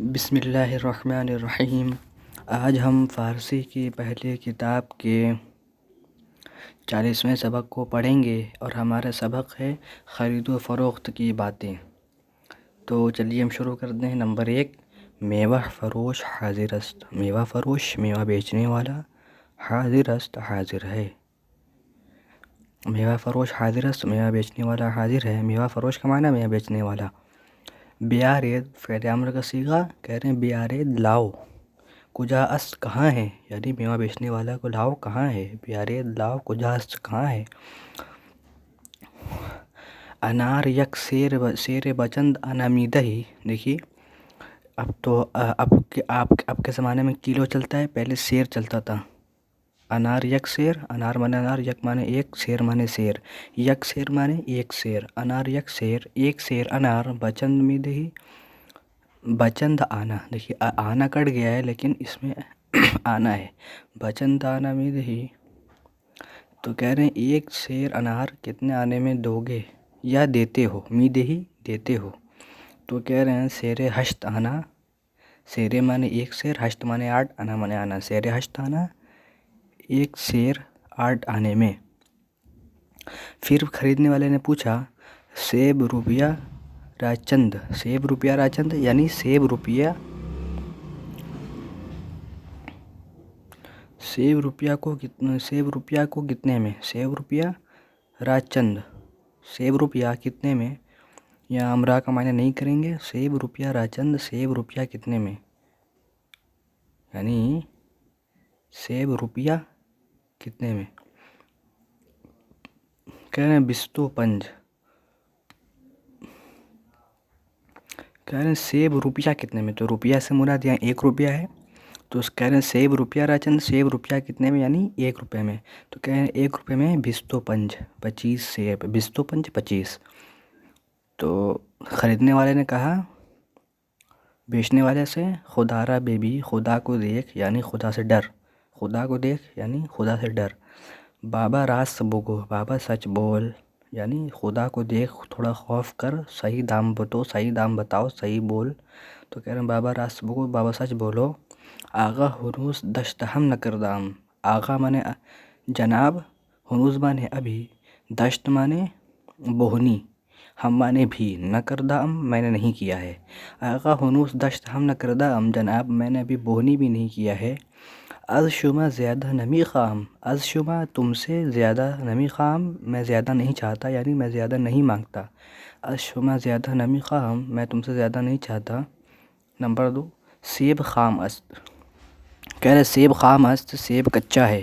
بسم اللہ الرحمن الرحیم۔ آج ہم فارسی کی پہلی کتاب کے 40ویں سبق کو پڑھیں گے اور ہمارا سبق ہے خرید و فروخت کی باتیں۔ تو چلیے ہم شروع کرتے ہیں۔ نمبر 1، میوہ فروش حاضر است۔ میوہ فروش میوہ بیچنے والا، حاضر است حاضر ہے۔ میوہ فروش حاضر است، میوہ بیچنے والا حاضر ہے۔ میوہ فروش کا معنی میوہ بیچنے والا۔ بیارید فعل امر کا صیغہ، کہہ رہے ہیں بیارید لاؤ۔ کجا است کہاں ہے، یعنی میوہ بیچنے والا کو لاؤ کہاں ہے۔ بیارید لاؤ کجا است کہاں ہے۔ انار یک سیر بچند انا میدہی۔ دیکھیے اب تو اب کے زمانے میں کلو چلتا ہے، پہلے سیر چلتا تھا۔ انار یک سیر، انار مانے انار، یک مانے ایک، سیر مانے سیر۔ یک سیر مانے ایک سیر، انار یک سیر، ایک سیر انار، بچند میدہی، بچند آنا۔ دیکھیے آنا کٹ گیا ہے لیکن اس میں آنا ہے۔ بچند آنا میدہی، تو کہہ رہے ہیں ایک سیر انار کتنے آنے میں دو گے یا دیتے ہو۔ میدہی دیتے ہو، تو کہہ رہے ہیں سیر ہشت آنا۔ سیرے مانے ایک سیر، ہشت مانے آٹھ، آنا مانے آنا۔ سیر ہشت آنا، ایک سیر 8 آنے میں۔ پھر خریدنے والے نے پوچھا سیب روپیہ راچند۔ سیب روپیہ راچند یعنی سیب روپیہ کو کتنے میں۔ سیب روپیہ راچند، سیب روپیہ کتنے میں، یا امرا کا معنی نہیں کریں گے۔ سیب روپیہ راچند، سیب روپیہ کتنے میں، یعنی سیب روپیہ کتنے میں۔ کہہ رہے ہیں بستو پنج، کہہ رہے ہیں سیب روپیہ کتنے میں، تو روپیہ سے مراد یہاں 1 روپیہ ہے، تو اس کہہ رہے ہیں سیب روپیہ راچند، سیب روپیہ کتنے میں، یعنی 1 روپے میں۔ تو کہہ رہے ہیں 1 روپے میں بستو پنج، 25 سیب، بستو پنج 25۔ تو خریدنے والے نے کہا بیچنے والے سے خدا را بیبی، خدا کو دیکھ یعنی خدا سے ڈر، خدا کو دیکھ یعنی خدا سے ڈر۔ بابا راست بگو، بابا سچ بول، یعنی خدا کو دیکھ تھوڑا خوف کر، صحیح دام بتاؤ، صحیح بول۔ تو کہہ رہے ہیں بابا راست بگو، بابا سچ بولو۔ آغا ہنوز دشت ہم نکردام، آغا مانے جناب، ہنوز مانے ابھی، دشت مانے بوہنی، ہم مانے بھی، نکردام میں نے نہیں کیا ہے۔ آغا ہنوز دشت ہم نکردام، جناب میں نے ابھی بوہنی بھی نہیں کیا ہے۔ از شما زیادہ نمی خواہم، از شما تم سے زیادہ نمی خواہم میں زیادہ نہیں چاہتا، یعنی میں زیادہ نہیں مانگتا۔ از شما زیادہ نمی خواہم میں تم سے زیادہ نہیں چاہتا۔ نمبر 2، سیب خام است۔ کہہ رہے سیب خام است، سیب کچا ہے۔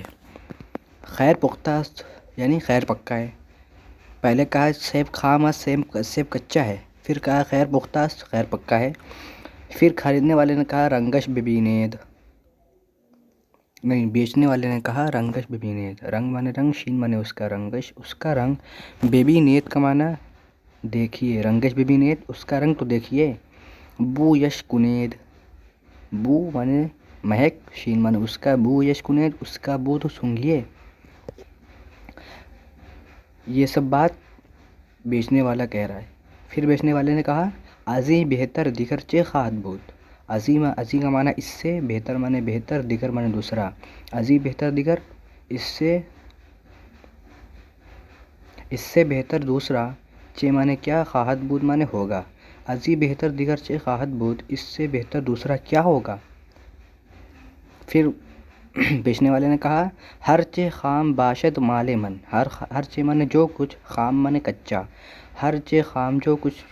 خیر پختہ است یعنی خیر پکا ہے۔ پہلے کہا سیب خام است، سیب کچا ہے، پھر کہا خیر پختہ است، خیر پکا ہے۔ پھر خریدنے والے نے کہا رنگش ببینید، نہیں بیچنے والے نے کہا رنگش ببینید، رنگ مانے رنگ، شین مانے اس کا، رنگش اس کا رنگ، ببینید کا معنی دیکھیے، رنگش ببینید اس کا رنگ تو دیکھیے۔ بو یش کنید، بو مانے مہک، شین مانے اس کا، بو یش کنید اس کا بو تو سونگھیے۔ یہ سب بات بیچنے والا کہہ رہا ہے۔ پھر بیچنے والے نے کہا ازیں بہتر دیگر چے خواہد بود۔ ازیں کا معنی اس سے، بہتر مانے بہتر، دیگر مانے دوسرا۔ ازیں بہتر دیگر، اس سے بہتر دوسرا، چے مانے کیا، خواہد بود مانے ہوگا۔ ازیں بہتر دیگر چے خواہد بود، اس سے بہتر دوسرا کیا ہوگا۔ پھر بیچنے والے نے کہا ہر چے خام باشد مال من، ہر چے مانے جو کچھ، خام مانے کچا، ہر چے خام جو کچھ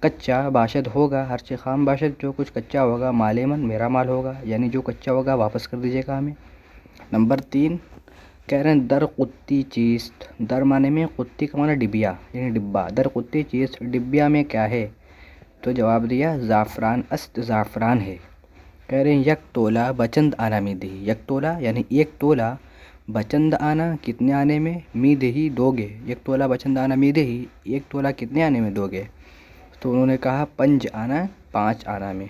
کچا، باشد ہوگا، ہر چے خام باشد جو کچھ کچا ہوگا، مال من میرا مال ہوگا، یعنی جو کچا ہوگا واپس کر دیجیے گا ہمیں۔ نمبر 3، کہہ رہے ہیں در قطی چیست۔ در معنی میں، قطی کا معنی ڈبیا یعنی ڈبہ، در قطی چیست ڈبیا میں کیا ہے، تو جواب دیا زعفران است، زعفران ہے۔ کہہ رہے ہیں یک تولہ بچند آنا میدہی، یک تولہ یعنی 1 تولہ، بچند آنا کتنے آنے میں، میدہی دو گے، یک تولہ بچند آنا میدہی 1 تولہ کتنے آنے میں دو گے، تو انہوں نے کہا 5 آنا، 5 آنا میں۔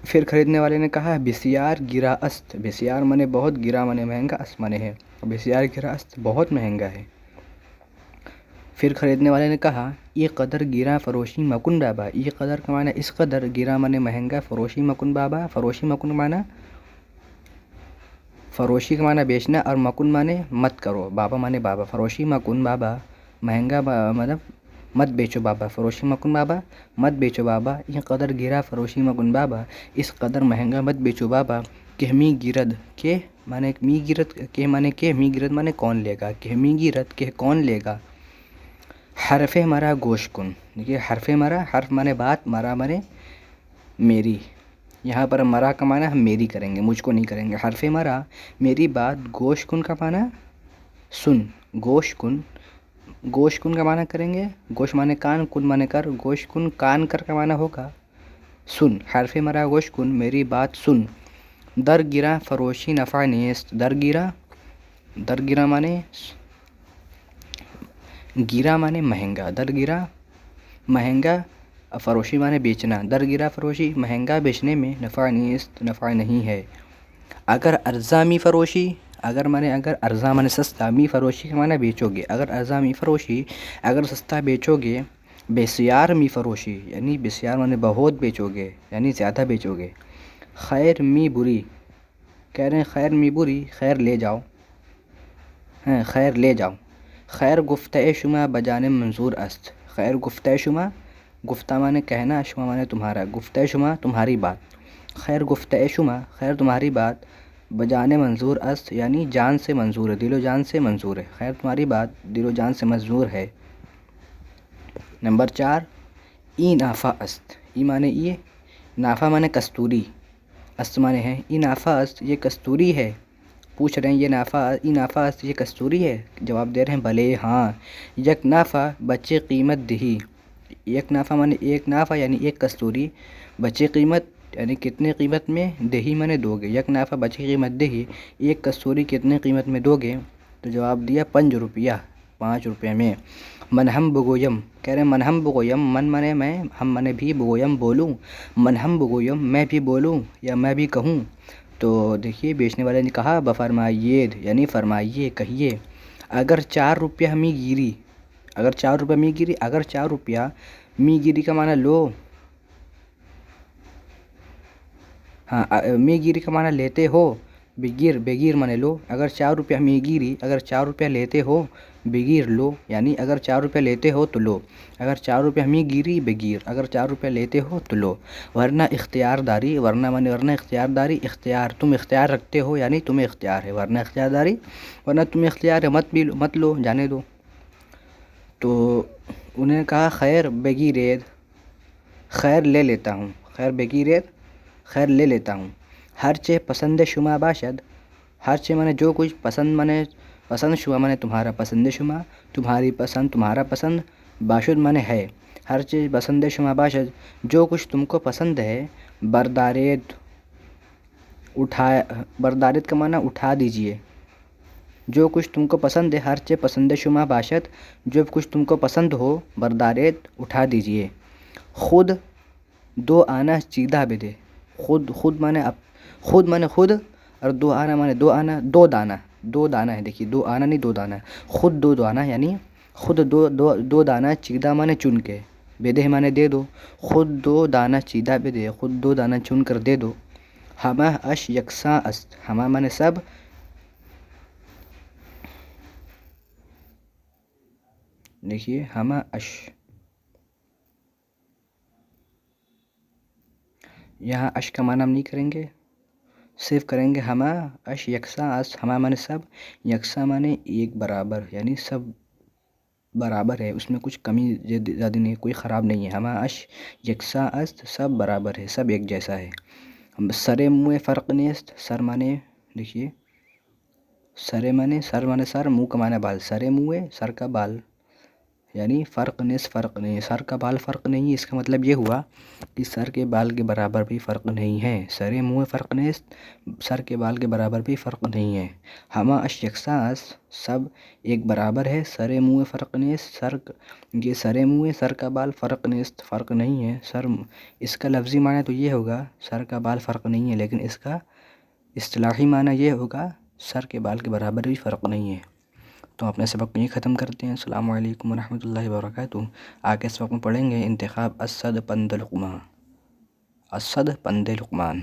پھر خریدنے والے نے کہا بسیار گرا است، بسیار مانے بہت، گرا مانے مہنگا، است مانے ہے، بسیار گرا است بہت مہنگا ہے۔ پھر خریدنے والے نے کہا یہ قدر گیرا فروشی مکن بابا، یہ قدر کا معنی اس قدر، گیرا معنی مہنگا، فروشی مکن بابا، فروشی مکن معنی فروشی کا معنی بیچنا، اور مکن معنی مت کرو، بابا معنی بابا، فروشی مکن بابا مہنگا مطلب مت بیچو بابا، فروشی مکن بابا مت بیچو بابا، یہ قدر گیرا فروشی مکن بابا، اس قدر مہنگا مت بیچو بابا، کہ می گیرد کہ معنی می گیرد کہ معنی کہ می گیرد معنی کون لے گا، کہ می گیرد کہ کون لے گا، حرف مرا گوش کن، دیکھیے حرف مرا، حرف معنی بات، مرا معنی میری، یہاں پر مرا کا معنی ہم میری کریں گے، مجھ کو نہیں کریں گے، حرف مرا میری بات، گوش کن کا معنی سن، گوش کن، گوش کن کا معنی کریں گے، گوش معنی کان، کن معنی کر، گوش کن کان کر کا معنی ہوگا سن، حرف مرا گوش کن میری بات سن، در گرا فروشی نفع نیست، در گرا، در گرا معنی گیرا معنی مہنگا، در گرا مہنگا، فروشی معنی بیچنا، در گرا فروشی مہنگا بیچنے میں، نفع نیست نفع نہیں ہے، اگر ارزا می فروشی، اگر معنی اگر، ارزا معنی سستا، می فروشی کا معنی بیچو گے، اگر ارزا می فروشی اگر سستا بیچو گے، بسیار می فروشی یعنی بسیار معنی بہت بیچو گے یعنی زیادہ بیچو گے، خیر می بری، کہہ رہے ہیں خیر می بری، خیر لے جاؤ، ہاں خیر لے جاؤ، خیر گفتہ شما بجانب منظور است، خیر گفتہ شما، گفتہ معنی کہنا، شما معنی تمہارا، گفتہ شما تمہاری بات، خیر گفتہ شما خیر تمہاری بات، بجانب منظور است یعنی جان سے منظور ہے، دل و جان سے منظور ہے، خیر تمہاری بات دل و جان سے منظور ہے۔ نمبر 4 ای نافع است، ای معنی یہ، نافع معنی کستوری، است معنی ہے، ای نافع است یہ کستوری ہے، پوچھ رہے ہیں یہ نافع، ای نافع است یہ کستوری ہے، جواب دے رہے ہیں بھلے ہاں، یک نافع بچے قیمت دہی، یک نافع معنی ایک نافع یعنی ایک کستوری، بچے قیمت یعنی کتنے قیمت میں، دہی معنی دو گے، یک نافع بچے قیمت دہی، ایک کستوری کتنے قیمت میں دو گے، تو جواب دیا 5 روپیہ، 5 روپے میں۔ من ہم بگویم، کہہ رہے ہیں من ہم بگویم، من مانے میں، ہم مانے بھی، بگویم بولوں، من ہم بگویم میں بھی بولوں یا میں بھی کہوں، تو دیکھیے بیچنے والے نے کہا بفرمائیے یعنی فرمائیے کہیے، اگر 4 روپیہ می گیری، اگر 4 روپیہ می گیری، اگر 4 روپیہ می گیری کا معنی لو، ہاں می گیری کا معنی لیتے ہو، بگیر، بگیر معنی لو، اگر 4 روپیہ می گیری، اگر 4 روپیہ لیتے ہو، بگیر لو، یعنی اگر 4 روپیہ لیتے ہو تو لو، اگر 4 روپیہ می گیری بگیر، اگر 4 روپیہ لیتے ہو تو لو، ورنہ اختیار داری، ورنہ معنی ورنہ اختیار داری، اختیار تم اختیار رکھتے ہو یعنی تمہیں اختیار ہے، ورنہ اختیار داری، ورنہ تمہیں اختیار ہے، مت لو جانے دو، تو انہوں نے کہا خیر بگیرید، خیر لے لیتا ہوں، خیر بگیرید خیر لے لیتا ہوں، ہر چے پسند شما باشد، ہر چے معنی جو کچھ، پسند معنی پسند، شما معنی تمہارا، پسند شما تمہاری پسند، تمہارا پسند، باشد معنی ہے، ہر چیز پسند شما باشد جو کچھ تم کو پسند ہے، بردارید بردارید کا معنی اٹھا دیجئے، جو کچھ تم کو پسند ہے، ہر چیز پسند شما باشد جو کچھ تم کو پسند ہو، بردارید اٹھا دیجئے، خود 2 آنا چیدہ بدے، خود معنی خود معنی خود، اور 2 آنا معنی 2 آنا، 2 دانہ، 2 دانہ ہے، دیکھیے 2 آنا نہیں 2 دانہ، خود 2 دانہ یعنی خود 2 دانہ چیدہ معنی چن کے، بدے معنی دے دو، خود 2 دانہ چیدہ بدے، خود 2 دانہ چن کر دے دو، ہمہ اش یکساں است، ہمہ معنی سب، دیکھیے ہمہ اش، یہاں اش کا معنی ہم نہیں کریں گے، صرف کریں گے ہمہ اش یکساں است، ہمہ معنی سب، یکساں معنی ایک برابر یعنی سب برابر ہے، اس میں کچھ کمی زیادہ نہیں ہے، کوئی خراب نہیں ہے، ہمہ اش یکساں است، سب برابر ہے، سب ایک جیسا ہے، سر منہ فرق نیست، سر معنی دیکھیے سر معنی سر، منہ کا معنی بال، سر منہ سر کا بال یعنی فرق نیست، فرق نہیں ہے، سر کا بال فرق نہیں ہے، اس کا مطلب یہ ہوا کہ سر کے بال کے برابر بھی فرق نہیں ہے، سر منہ فرق نیست، سر کے بال کے برابر بھی فرق نہیں ہے، ہمہ اش یکساں است، سب ایک برابر ہے، سر منہ فرق نیست، یہ سر منہ سر کا بال فرق نیست، فرق نہیں ہے، سر اس کا لفظی معنی تو یہ ہوگا سر کا بال فرق نہیں ہے، لیکن اس کا اصطلاحی معنی یہ ہوگا سر کے بال کے برابر بھی فرق نہیں ہے، تو اپنے سبق کو یہ ختم کرتے ہیں. السلام علیکم ورحمۃ اللہ وبرکاتہ. آگے سبق میں پڑھیں گے انتخاب اسد پند لقمان. اسد پند لقمان.